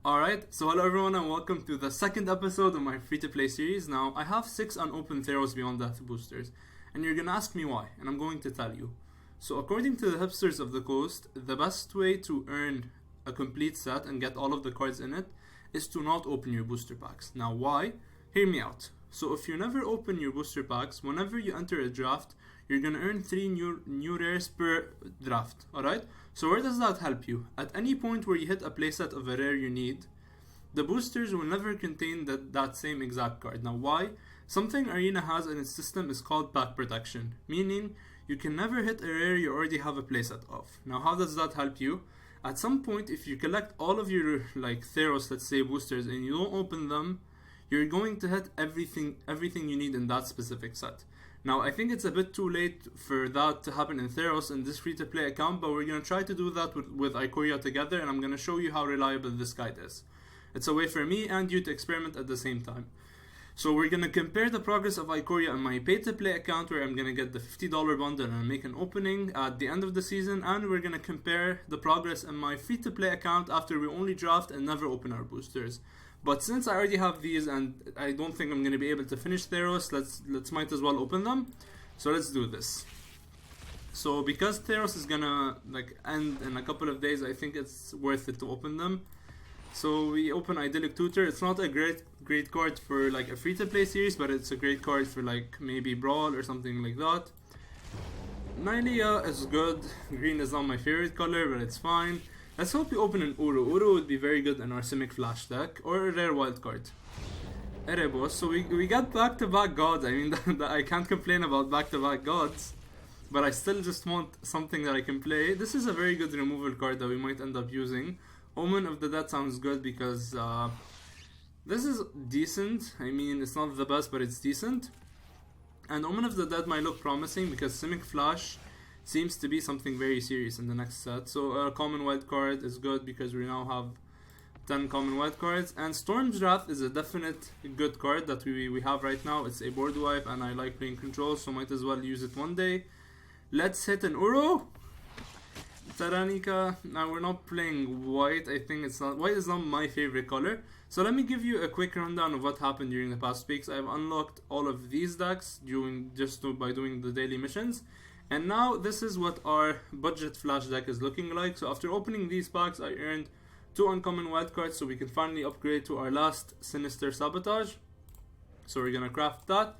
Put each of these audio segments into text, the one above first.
Alright, so hello everyone and welcome to the second episode of my free-to-play series. Now, I have 6 unopened Theros Beyond Death boosters, and you're gonna ask me why, and I'm going to tell you. So according to the hipsters of the coast, the best way to earn a complete set and get all of the cards in it is to not open your booster packs. Now why? Hear me out. So if you never open your booster packs, whenever you enter a draft, you're gonna earn 3 new rares per draft, alright? So where does that help you? At any point where you hit a playset of a rare you need, the boosters will never contain that same exact card. Now why? Something Arena has in its system is called pack protection, meaning you can never hit a rare you already have a playset of. Now how does that help you? At some point, if you collect all of your Theros, let's say boosters, and you don't open them, you're going to hit everything you need in that specific set. Now, I think it's a bit too late for that to happen in Theros in this free-to-play account, but we're going to try to do that with Ikoria together, and I'm going to show you how reliable this guide is. It's a way for me and you to experiment at the same time. So we're going to compare the progress of Ikoria on my pay-to-play account, where I'm going to get the $50 bundle and make an opening at the end of the season, and we're going to compare the progress on my free-to-play account after we only draft and never open our boosters. But since I already have these and I don't think I'm going to be able to finish Theros, let's might as well open them. So let's do this. So because Theros is going to end in a couple of days, I think it's worth it to open them. So we open Idyllic Tutor. It's not a great card for a free-to-play series, but it's a great card for maybe Brawl or something like that. Nylea is good. Green is not my favorite color, but it's fine. Let's hope we open an Uru. Uru would be very good in our Simic Flash deck, or a rare wild card. Erebos. So we got back-to-back gods. I mean, I can't complain about back-to-back gods, but I still just want something that I can play. This is a very good removal card that we might end up using. Omen of the Dead sounds good because this is decent. I mean, it's not the best, but it's decent. And Omen of the Dead might look promising because Simic Flash seems to be something very serious in the next set. So a common wild card is good because we now have 10 common wild cards. And Storm's Wrath is a definite good card that we have right now. It's a board wipe and I like playing control, so might as well use it one day. Let's hit an Uro. Taranika. Now we're not playing white. I think white is not my favorite color. So let me give you a quick rundown of what happened during the past weeks. I've unlocked all of these decks by doing the daily missions. And now this is what our budget flash deck is looking like. So after opening these packs, I earned 2 uncommon wild cards, so we can finally upgrade to our last Sinister Sabotage. So we're gonna craft that.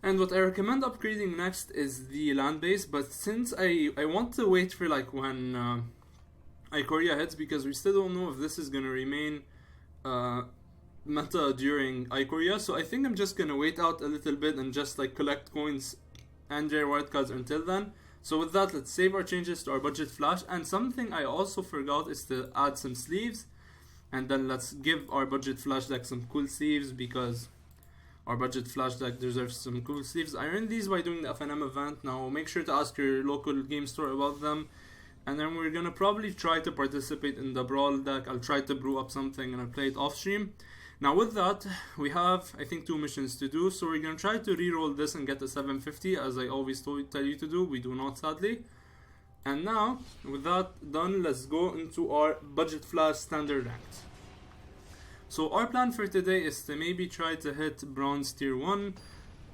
And what I recommend upgrading next is the land base, but since I want to wait for when Ikoria hits, because we still don't know if this is gonna remain meta during Ikoria. So I think I'm just gonna wait out a little bit and just collect coins and rare wild cards until then. So with that, let's save our changes to our budget flash. And something I also forgot is to add some sleeves, and then let's give our budget flash deck some cool sleeves because our budget flash deck deserves some cool sleeves. I earned these by doing the FNM event. Now make sure to ask your local game store about them. And then we're gonna probably try to participate in the Brawl deck. I'll try to brew up something and I'll play it off stream. Now with that, we have, I think, 2 missions to do. So we're going to try to reroll this and get a 750, as I always tell you to do. We do not, sadly. And now, with that done, let's go into our budget flash standard ranked. So our plan for today is to maybe try to hit bronze tier 1.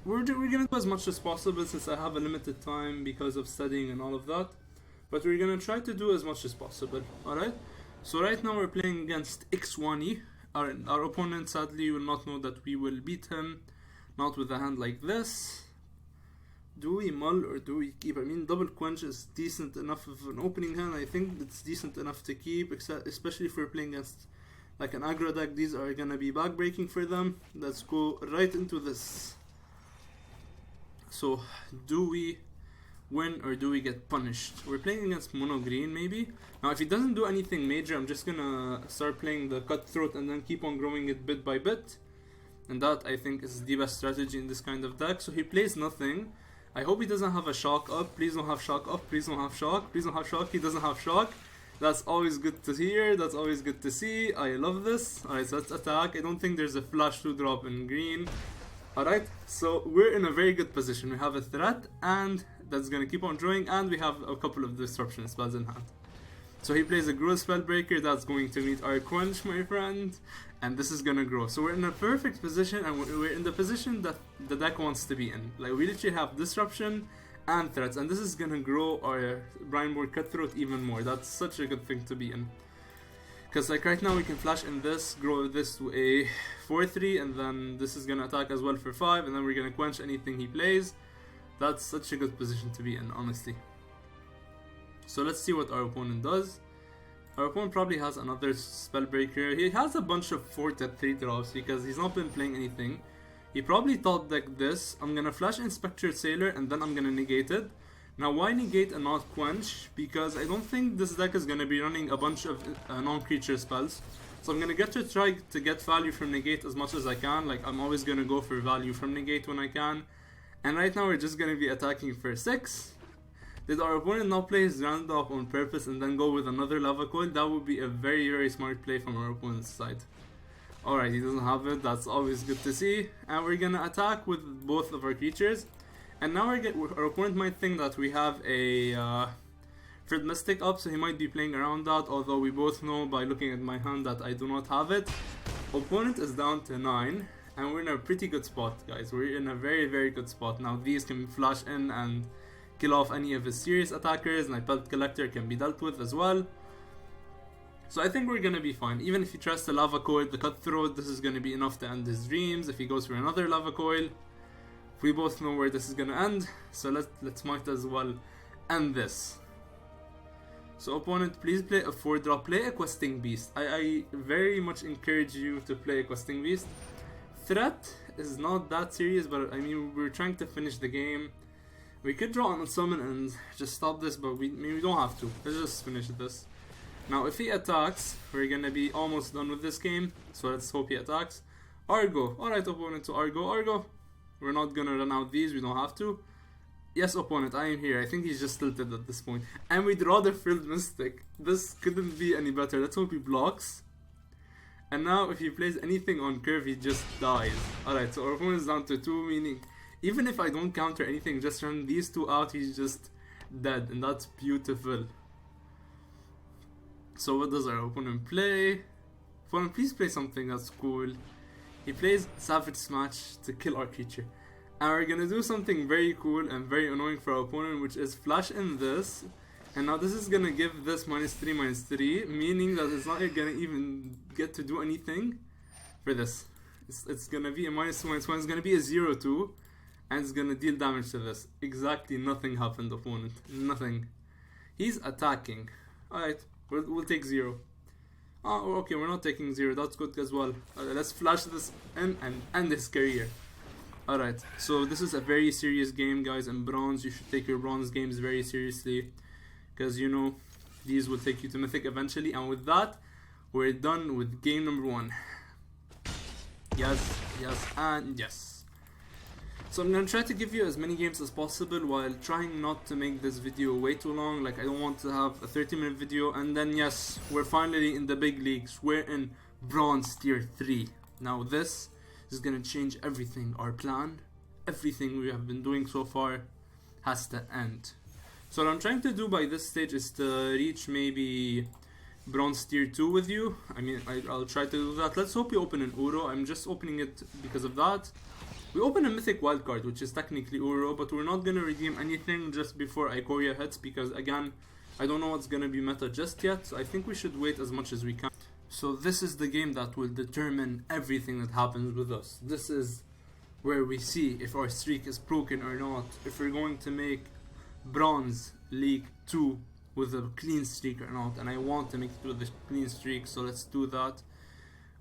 We're going to do as much as possible since I have a limited time because of studying and all of that. But we're going to try to do as much as possible, alright? So right now we're playing against X1E. Our opponent sadly will not know that we will beat him, not with a hand like this. Do we mull or do we keep? I mean, double quench is decent enough of an opening hand. I think it's decent enough to keep, especially if we're playing against an aggro deck. These are gonna be backbreaking for them. Let's go right into this. So, do we win or do we get punished? We're playing against mono green maybe. Now if he doesn't do anything major, I'm just gonna start playing the cutthroat and then keep on growing it bit by bit, and that I think is the best strategy in this kind of deck. So he plays nothing. I hope he doesn't have a shock up. Please don't have shock up. Please don't have shock. Please don't have shock. He doesn't have shock. That's always good to hear. That's always good to see. I love this. Alright, so let's attack. I don't think there's a flash 2 drop in green. Alright, so we're in a very good position. We have a threat and that's gonna keep on drawing, and we have a couple of disruption spells in hand. So he plays a Gruul Spellbreaker that's going to meet our Quench, my friend, and this is gonna grow. So we're in a perfect position, and we're in the position that the deck wants to be in. Like, we literally have Disruption and Threats, and this is gonna grow our Brine-Board Cutthroat even more. That's such a good thing to be in. Because like right now we can flash in this, grow this to a 4-3, and then this is gonna attack as well for 5, and then we're gonna quench anything he plays. That's such a good position to be in, honestly. So let's see what our opponent does. Our opponent probably has another Spellbreaker. He has a bunch of 4-3 drops because he's not been playing anything. He probably thought like this, I'm gonna flash Inspector Sailor and then I'm gonna negate it. Now why negate and not quench? Because I don't think this deck is gonna be running a bunch of non-creature spells. So I'm gonna get to try to get value from negate as much as I can. Like, I'm always gonna go for value from negate when I can. And right now we're just gonna be attacking for 6. Did our opponent now play his Grand Drop on purpose and then go with another Lava Coil? That would be a very, very smart play from our opponent's side. Alright, he doesn't have it. That's always good to see. And we're gonna attack with both of our creatures. And now our opponent might think that we have a Fred Mystic up, so he might be playing around that. Although we both know by looking at my hand that I do not have it. Opponent is down to 9. And we're in a pretty good spot, guys. We're in a very, very good spot. Now these can flash in and kill off any of his serious attackers, and Pelt Collector can be dealt with as well. So I think we're gonna be fine. Even if he tries the Lava Coil, the Cutthroat, this is gonna be enough to end his dreams. If he goes for another Lava Coil, we both know where this is gonna end. So let's might as well end this. So opponent, please play a 4-drop. Play a Questing Beast. I very much encourage you to play a Questing Beast. Threat is not that serious, but I mean, we're trying to finish the game. We could draw on a summon and just stop this, but we don't have to. Let's just finish this. Now, if he attacks, we're gonna be almost done with this game. So let's hope he attacks. Argo. Alright, opponent, to Argo. Argo. We're not gonna run out these, we don't have to. Yes, opponent, I am here. I think he's just tilted at this point. And we draw the Frilled Mystic. This couldn't be any better. Let's hope he blocks. And now, if he plays anything on curve, he just dies. Alright, so our opponent is down to 2, meaning even if I don't counter anything, just run these 2 out, he's just dead, and that's beautiful. So what does our opponent play? Opponent, please play something that's cool. He plays Savage Smash to kill our creature. And we're gonna do something very cool and very annoying for our opponent, which is flash in this. And now this is gonna give this -3/-3, meaning that it's not gonna even get to do anything for this. It's gonna be a -2/-1, it's gonna be a 0-2. And it's gonna deal damage to this. Exactly nothing happened, opponent. Nothing. He's attacking. Alright, we'll take 0. Oh, okay, we're not taking 0. That's good as well. Let's flash this in and end his career. Alright, so this is a very serious game, guys. In Bronze, you should take your Bronze games very seriously. Because, you know, these will take you to Mythic eventually. And with that, we're done with game number 1. Yes, yes, and yes. So I'm gonna try to give you as many games as possible while trying not to make this video way too long. Like, I don't want to have a 30-minute video. And then yes, we're finally in the big leagues. We're in Bronze Tier 3. Now this is gonna change everything. Our plan, everything we have been doing so far has to end. So what I'm trying to do by this stage is to reach maybe Bronze Tier 2 with you. I mean, I'll try to do that. Let's hope you open an Uro. I'm just opening it because of that. We open a Mythic Wildcard, which is technically Uro, but we're not going to redeem anything just before Ikoria hits, because again, I don't know what's going to be meta just yet, so I think we should wait as much as we can. So this is the game that will determine everything that happens with us. This is where we see if our streak is broken or not, if we're going to make Bronze League 2 with a clean streak or not, and I want to make it with a clean streak, so let's do that.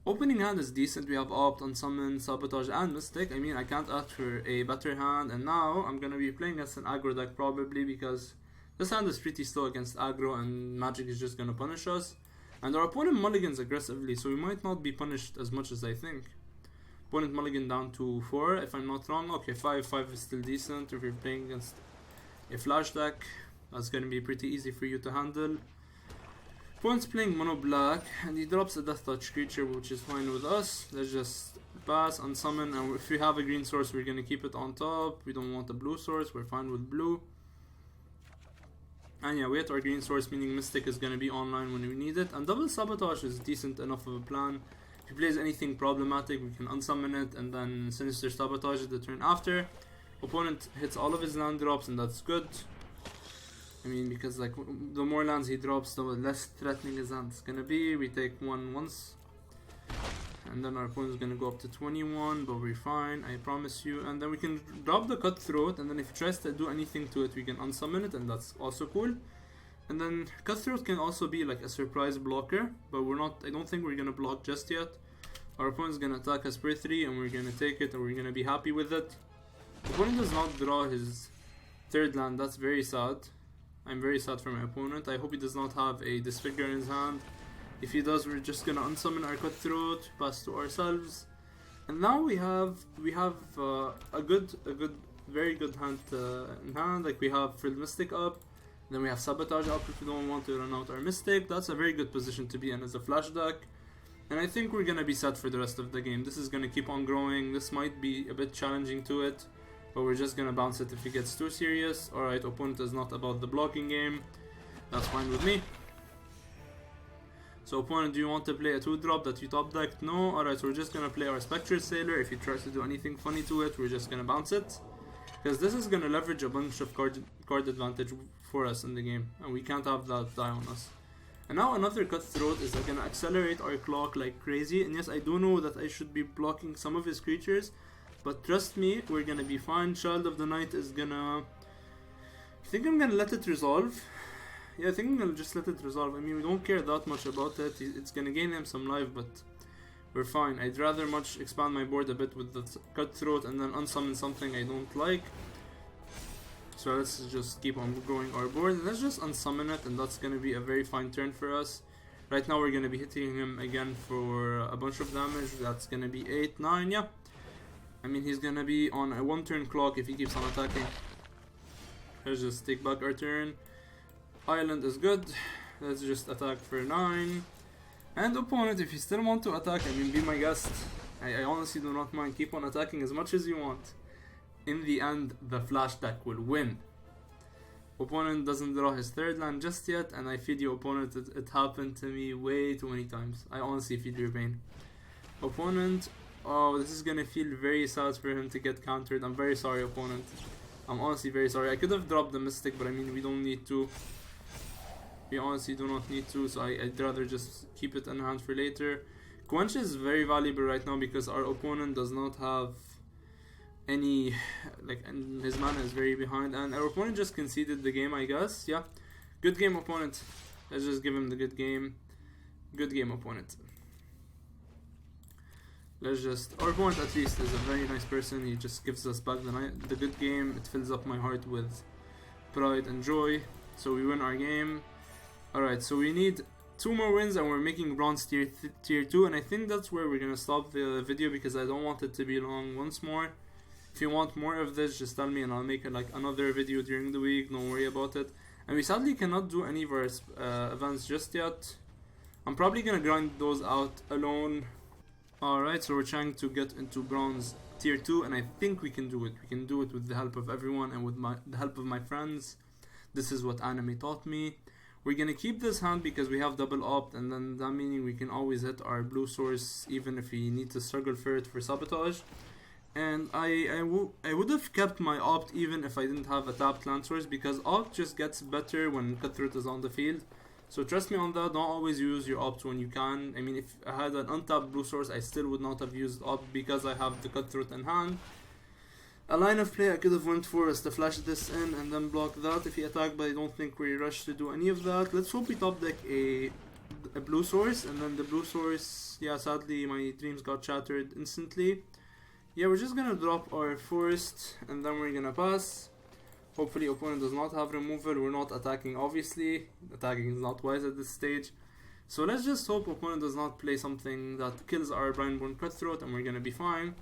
Opening hand is decent. We have Opt, Unsummon, Sabotage, and Mystic. I mean, I can't ask for a better hand. And now I'm gonna be playing against an aggro deck probably, because this hand is pretty slow against aggro and Magic is just gonna punish us. And our opponent mulligans aggressively, so we might not be punished as much as I think. Opponent mulligan down to 4 if I'm not wrong. Okay, 5 is still decent. If you're playing against a flash deck, that's gonna be pretty easy for you to handle. Opponent's playing mono black and he drops a Death Touch creature, which is fine with us. Let's just pass, unsummon, and if we have a green source, we're gonna keep it on top. We don't want a blue source, we're fine with blue. And yeah, we hit our green source, meaning Mystic is gonna be online when we need it. And double Sabotage is decent enough of a plan. If he plays anything problematic, we can unsummon it and then Sinister Sabotage it the turn after. Opponent hits all of his land drops, and that's good. I mean, because like the more lands he drops, the less threatening his hand is gonna be. We take one once, and then our opponent's gonna go up to 21, but we're fine, I promise you. And then we can drop the Cutthroat, and then if he tries to do anything to it, we can unsummon it, and that's also cool. And then Cutthroat can also be like a surprise blocker, but I don't think we're gonna block just yet. Our opponent's gonna attack us per 3, and we're gonna take it, and we're gonna be happy with it. Opponent does not draw his third land, that's very sad. I'm very sad for my opponent. I hope he does not have a Disfigure in his hand. If he does, we're just gonna unsummon our Cutthroat, pass to ourselves, and now we have a very good hand in hand. Like we have Frilled Mystic up, then we have Sabotage up if we don't want to run out our Mystic. That's a very good position to be in as a flash deck, and I think we're gonna be set for the rest of the game. This is gonna keep on growing. This might be a bit challenging to it, but we're just gonna bounce it if it gets too serious. Alright, opponent is not about the blocking game. That's fine with me. So opponent, do you want to play a 2-drop that you top decked? No? Alright, so we're just gonna play our Spectre Sailor. If he tries to do anything funny to it, we're just gonna bounce it. Because this is gonna leverage a bunch of card advantage for us in the game, and we can't have that die on us. And now another Cutthroat is gonna accelerate our clock like crazy. And yes, I do know that I should be blocking some of his creatures, but trust me, we're gonna be fine. Child of the Night is gonna... I think I'm gonna let it resolve. Yeah, I think I'm gonna just let it resolve. I mean, we don't care that much about it. It's gonna gain him some life, but we're fine. I'd rather much expand my board a bit with the Cutthroat and then unsummon something I don't like. So let's just keep on growing our board. Let's just unsummon it, and that's gonna be a very fine turn for us. Right now we're gonna be hitting him again for a bunch of damage. That's gonna be 8, 9, yeah. I mean, he's gonna be on a 1-turn clock if he keeps on attacking. Let's just take back our turn. Island is good. Let's just attack for 9. And opponent, if you still want to attack, I mean, be my guest. I honestly do not mind. Keep on attacking as much as you want. In the end, the flash deck will win. Opponent doesn't draw his third land just yet, and I feed you, opponent. It happened to me way too many times. I honestly feel your pain. Opponent, oh, this is gonna feel very sad for him to get countered. I'm very sorry, opponent. I'm honestly very sorry. I could have dropped the Mystic, but I mean, we don't need to. We honestly do not need to, so I'd rather just keep it in hand for later. Quench is very valuable right now because our opponent does not have any, like, and his mana is very behind, and our opponent just conceded the game, I guess. Yeah, good game, opponent. Let's just give him the good game. Good game, opponent. Let's just, our opponent at least is a very nice person. He just gives us back the good game. It fills up my heart with pride and joy. So we win our game. Alright, so we need 2 more wins and we're making bronze tier 2, and I think that's where we're gonna stop the video because I don't want it to be long once more. If you want more of this, just tell me and I'll make like another video during the week. Don't worry about it. And we sadly cannot do any of our events just yet. I'm probably gonna grind those out alone. Alright, so we're trying to get into bronze tier 2, and I think we can do it. We can do it with the help of everyone and with the help of my friends. This is what anime taught me. We're gonna keep this hand because we have double opt, and then that meaning we can always hit our blue source even if we need to struggle for it for sabotage. And I would have kept my opt even if I didn't have a tapped land source, because opt just gets better when Cutthroat is on the field. So trust me on that, don't always use your opt when you can. I mean, if I had an untapped blue source, I still would not have used opt because I have the Cutthroat in hand. A line of play I could have went for is to flash this in and then block that if he attacked, but I don't think we're rushed to do any of that. Let's hope we top deck a blue source, and then the blue source, yeah, sadly my dreams got shattered instantly. Yeah, we're just gonna drop our forest and then we're gonna pass. Hopefully opponent does not have removal. We're not attacking, obviously. Attacking is not wise at this stage. So let's just hope opponent does not play something that kills our Brindborn Cutthroat and we're gonna be fine.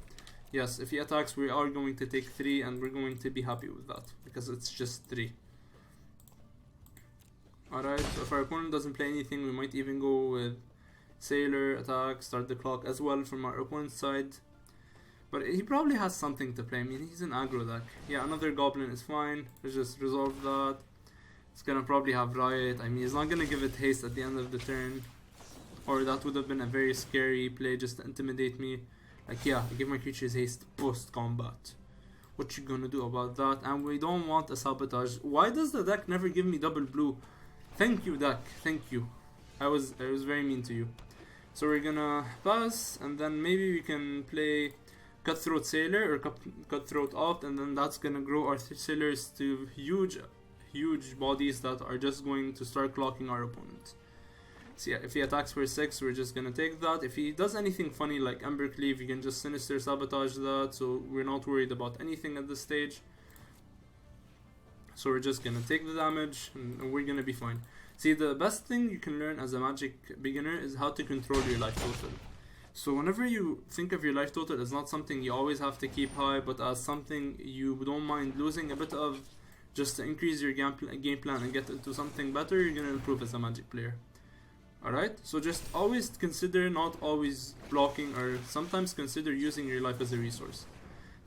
Yes, if he attacks, we are going to take 3 and we're going to be happy with that because it's just 3. Alright, so if our opponent doesn't play anything, we might even go with Sailor, attack, start the clock as well from our opponent's side. But he probably has something to play. I mean, he's an aggro deck. Yeah, another Goblin is fine. Let's just resolve that. It's gonna probably have Riot. I mean, he's not gonna give it haste at the end of the turn. Or that would have been a very scary play just to intimidate me. Like, yeah, I give my creatures haste post-combat. What you gonna do about that? And we don't want a sabotage. Why does the deck never give me double blue? Thank you, deck. Thank you. I was very mean to you. So we're gonna pass, and then maybe we can play Cutthroat Sailor or Cutthroat Opt, and then that's gonna grow our sailors to huge bodies that are just going to start clocking our opponent. So yeah, if he attacks for 6, we're just gonna take that. If he does anything funny like Embercleave, you can just Sinister Sabotage that, so we're not worried about anything at this stage. So we're just gonna take the damage, and we're gonna be fine. See, the best thing you can learn as a Magic beginner is how to control your life total. So whenever you think of your life total as not something you always have to keep high, but as something you don't mind losing a bit of, just to increase your game plan and get into something better, you're gonna improve as a Magic player. Alright, so just always consider not always blocking, or sometimes consider using your life as a resource.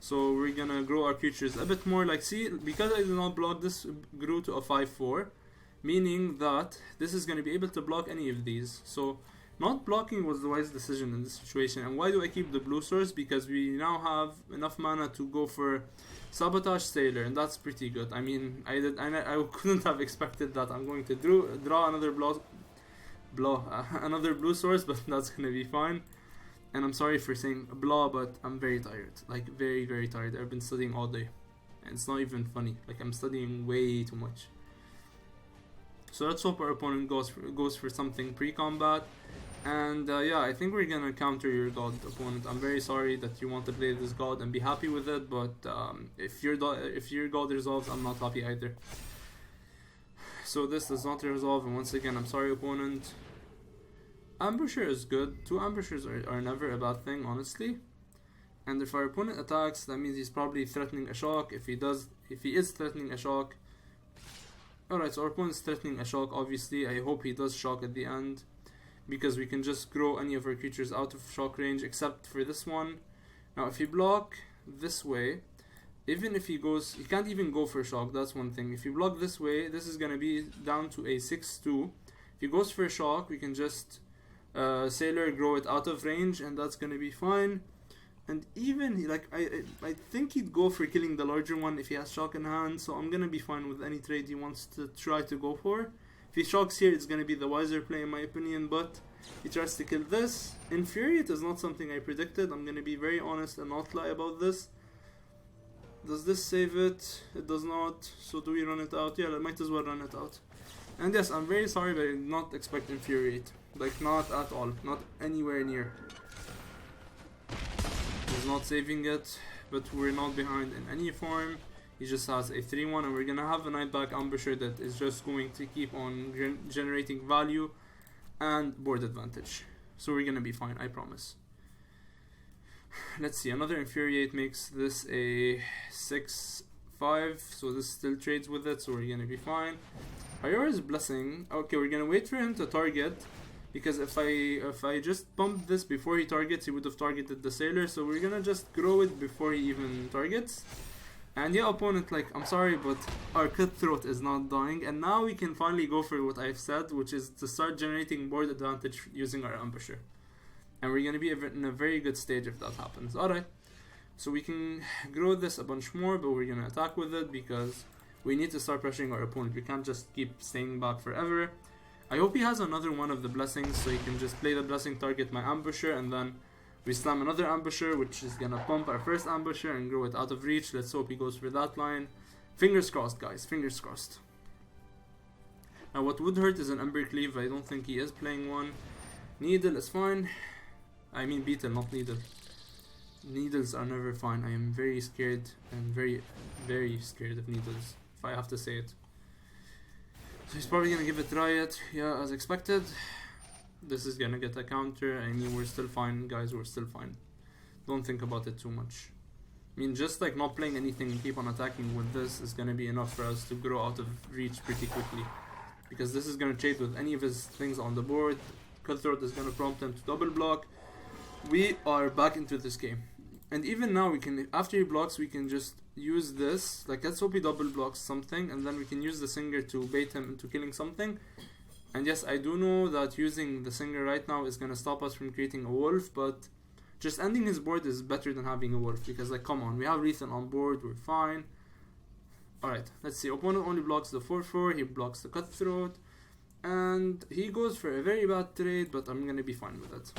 So we're gonna grow our creatures a bit more. Like, see, because I did not block, this grew to a 5/4, meaning that this is gonna be able to block any of these. So not blocking was the wise decision in this situation. And why do I keep the blue source? Because we now have enough mana to go for Sabotage Sailor, and that's pretty good. I mean, I couldn't have expected that I'm going to draw another another blue source, but that's gonna be fine. And I'm sorry for saying blah, but I'm very tired, like very, very tired. I've been studying all day, and it's not even funny. Like, I'm studying way too much. So let's hope our opponent goes for something pre-combat. And yeah, I think we're gonna counter your god opponent. I'm very sorry that you want to play this god and be happy with it, but if your god resolves, I'm not happy either. So this does not resolve, and once again, I'm sorry, opponent. Ambusher is good. 2 ambushers are never a bad thing, honestly. And if our opponent attacks, that means he's probably threatening a shock. If he is threatening a shock. Alright, so our opponent's threatening a shock, obviously. I hope he does shock at the end, because we can just grow any of our creatures out of shock range, except for this one. Now, if he block this way, even if he can't even go for shock, that's one thing. If you block this way, this is gonna be down to a 6/2. If he goes for shock, we can just Sailor grow it out of range, and that's gonna be fine. And even, like, I think he'd go for killing the larger one if he has shock in hand, so I'm gonna be fine with any trade he wants to try to go for. If he shocks here, it's gonna be the wiser play in my opinion, but he tries to kill this. Infuriate is not something I predicted. I'm gonna be very honest and not lie about this. Does this save it? It does not. So do we run it out? Yeah, I might as well run it out. And yes, I'm very sorry, but I did not expect Infuriate. Like, not at all. Not anywhere near. He's not saving it, but we're not behind in any form. He just has a 3/1, and we're gonna have a Nightback Ambusher that is just going to keep on generating value and board advantage. So we're gonna be fine, I promise. Let's see, another Infuriate makes this a 6/5, so this still trades with it, so we're gonna be fine. Iora's Blessing. Okay, we're gonna wait for him to target, because if I just pumped this before he targets, he would have targeted the Sailor, so we're gonna just grow it before he even targets. And yeah, opponent, like, I'm sorry, but our Cutthroat is not dying, and now we can finally go for what I've said, which is to start generating board advantage using our Ambusher. And we're gonna be in a very good stage if that happens. Alright, so we can grow this a bunch more, but we're gonna attack with it because we need to start pressuring our opponent. We can't just keep staying back forever. I hope he has another one of the blessings, so he can just play the blessing, target my Ambusher, and then we slam another Ambusher, which is gonna pump our first Ambusher and grow it out of reach. Let's hope he goes for that line. Fingers crossed, guys. Fingers crossed. Now, what would hurt is an Embercleave. I don't think he is playing one. Needle is fine. I mean Beetle, not Needle. Needles are never fine. I am very scared and very, very scared of needles, if I have to say it. So he's probably gonna give it Riot. Yeah, as expected. This is gonna get a counter. I mean, we're still fine, guys. We're still fine. Don't think about it too much. I mean, just like not playing anything and keep on attacking with this is gonna be enough for us to grow out of reach pretty quickly. Because this is gonna trade with any of his things on the board. Cutthroat is gonna prompt him to double block. We are back into this game. And even now we can, after he blocks, we can just use this. Like, let's hope he double blocks something, and then we can use the Singer to bait him into killing something. And yes, I do know that using the Singer right now is gonna stop us from creating a wolf, but just ending his board is better than having a wolf, because like, come on, we have Rethan on board, we're fine. Alright, let's see. Opponent only blocks the 4/4, he blocks the Cutthroat, and he goes for a very bad trade, but I'm gonna be fine with it.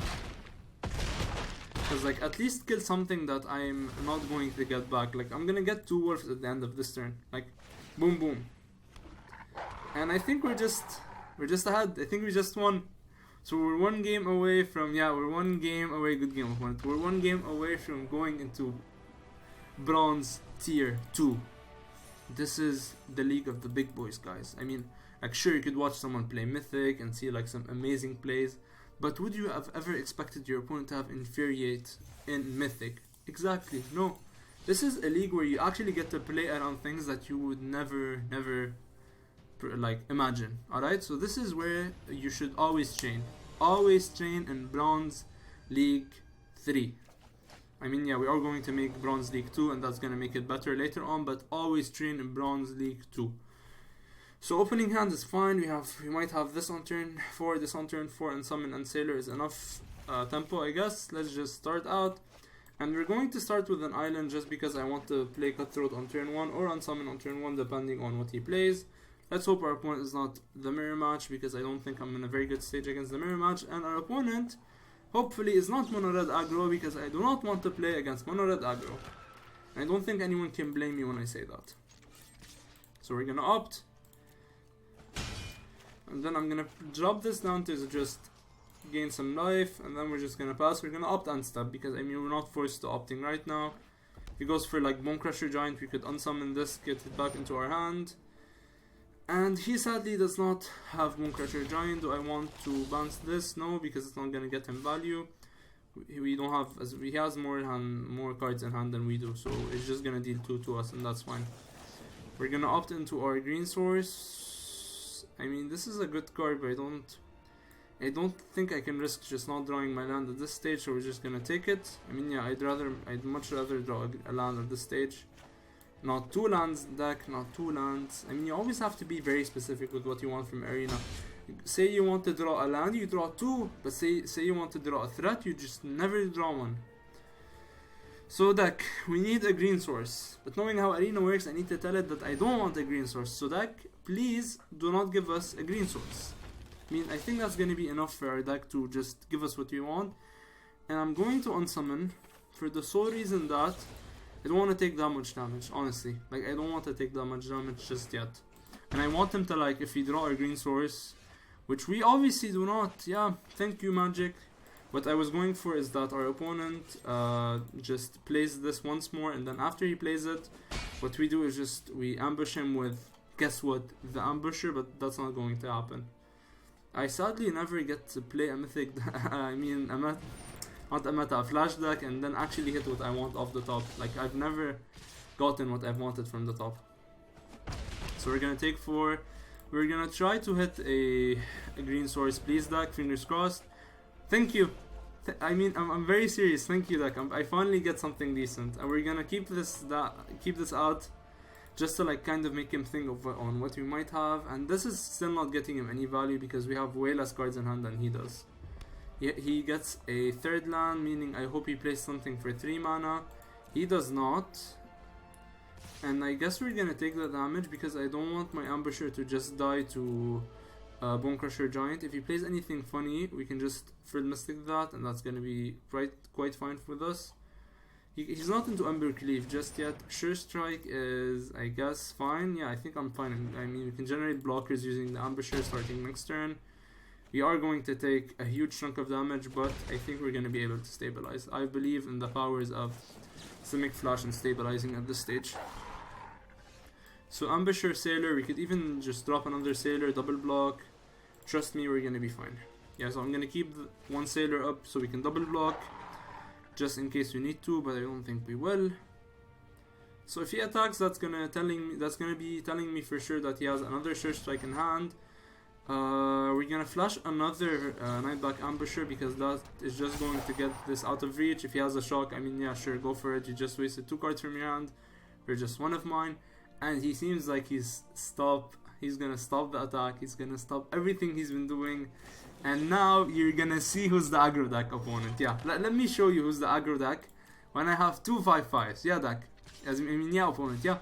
Because like, at least kill something that I'm not going to get back. Like, I'm gonna get 2 wolves at the end of this turn. Like, boom boom. And I think we're just ahead. I think we just won. So we're 1 game away from, yeah, we're 1 game away, good game opponent. We're 1 game away from going into Bronze Tier 2. This is the league of the big boys, guys. I mean, like, sure, you could watch someone play Mythic and see like some amazing plays, but would you have ever expected your opponent to have Infuriate in Mythic? Exactly, no. This is a league where you actually get to play around things that you would never like imagine. Alright, so this is where you should always train. Always train in Bronze League 3. I mean, yeah, we are going to make Bronze League 2, and that's going to make it better later on, but always train in Bronze League 2. So opening hand is fine. We might have this on turn 4, this on turn 4, and Summon and Sailor is enough tempo, I guess. Let's just start out. And we're going to start with an island just because I want to play Cutthroat on turn 1 or on Summon on turn 1, depending on what he plays. Let's hope our opponent is not the mirror match, because I don't think I'm in a very good stage against the mirror match. And our opponent, hopefully, is not mono red aggro, because I do not want to play against mono red aggro. And I don't think anyone can blame me when I say that. So we're gonna opt. And then I'm gonna drop this down to just gain some life, and then we're just gonna pass. We're gonna opt and step, because I mean, we're not forced to opting right now. If he goes for like Bone Crusher Giant, we could unsummon this, get it back into our hand. And he sadly does not have Bone Crusher Giant. Do I want to bounce this? No, because it's not gonna get him value. We don't have, as he has more cards in hand than we do, so it's just gonna deal 2 to us, and that's fine. We're gonna opt into our green source. I mean, this is a good card, but I don't think I can risk just not drawing my land at this stage, so we're just gonna take it. I mean, yeah, I'd much rather draw a land at this stage. Not 2 lands deck, not 2 lands. I mean, you always have to be very specific with what you want from Arena. Say you want to draw a land, you draw 2, but say you want to draw a threat, you just never draw 1. So deck, we need a green source. But knowing how Arena works, I need to tell it that I don't want a green source. So deck, please do not give us a green source. I mean, I think that's going to be enough for our deck to just give us what we want. And I'm going to unsummon for the sole reason that I don't want to take that much damage, honestly. Like, I don't want to take that much damage just yet. And I want him to, like, if we draw our green source, which we obviously do not. Yeah, thank you, Magic. What I was going for is that our opponent just plays this once more, and then after he plays it, what we do is just we ambush him with, guess what, the ambusher, but that's not going to happen. I sadly never get to play a mythic, a flash deck, and then actually hit what I want off the top. Like, I've never gotten what I've wanted from the top. So we're gonna take 4. We're gonna try to hit a green source, please, deck. Fingers crossed. Thank you. I'm very serious. Thank you, deck. I finally get something decent, and we're gonna keep this out, just to like kind of make him think on what we might have. And this is still not getting him any value because we have way less cards in hand than he does. He gets a 3rd land, meaning I hope he plays something for 3 mana. He does not. And I guess we're gonna take the damage because I don't want my ambusher to just die to Bone Crusher Giant. If he plays anything funny, we can just Frill Mystic that, and that's gonna be quite fine with us. He's not into Ember Cleave just yet. Sure Strike is, I guess, fine. Yeah, I think I'm fine. I mean, we can generate blockers using the ambusher starting next turn. We are going to take a huge chunk of damage, but I think we're going to be able to stabilize. I believe in the powers of Simic Flash and stabilizing at this stage. So Ambusher, Sailor, we could even just drop another Sailor, double block. Trust me, we're going to be fine. Yeah, so I'm going to keep 1 Sailor up so we can double block, just in case we need to, but I don't think we will. So if he attacks, that's gonna be telling me for sure that he has another Sure Strike in hand. We're gonna flash another Nightback Ambusher because that is just going to get this out of reach. If he has a shock, I mean, yeah, sure, go for it. You just wasted 2 cards from your hand. You're just one of mine. And he seems like he's gonna stop the attack. He's gonna stop everything he's been doing. And now you're gonna see who's the aggro deck opponent. Yeah, let me show you who's the aggro deck. When I have 2 5/5s. Yeah, deck. I mean, yeah, opponent. Yeah.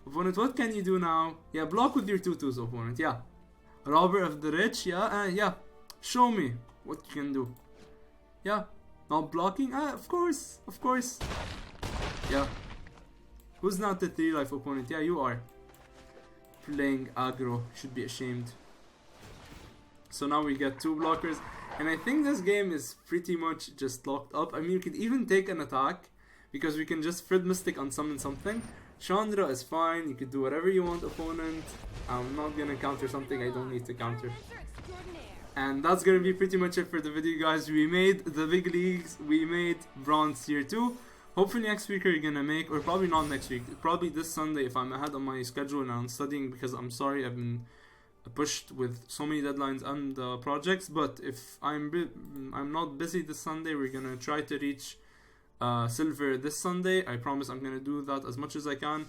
Opponent, what can you do now? Yeah, block with your 2/2s, opponent. Yeah. Robber of the Rich, yeah, yeah. Show me what you can do. Yeah, not blocking, of course. Yeah. Who's not the 3-life opponent? Yeah, you are. Playing aggro, should be ashamed. So now we get 2 blockers, and I think this game is pretty much just locked up. I mean, you could even take an attack, because we can just Frid Mystic on summon something. Chandra is fine, you could do whatever you want, opponent. I'm not gonna counter something I don't need to counter. And that's gonna be pretty much it for the video, guys. We made the big leagues, we made Bronze Tier 2. Hopefully next week we're gonna make, or probably not next week, probably this Sunday if I'm ahead on my schedule and I'm studying, because I'm sorry I've been pushed with so many deadlines and projects. But if I'm not busy this Sunday, we're gonna try to reach silver this Sunday. I promise I'm gonna do that as much as I can.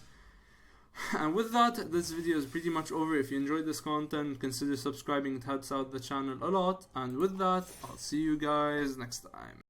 And with that, this video is pretty much over. If you enjoyed this content, consider subscribing. It helps out the channel a lot. And with that, I'll see you guys next time.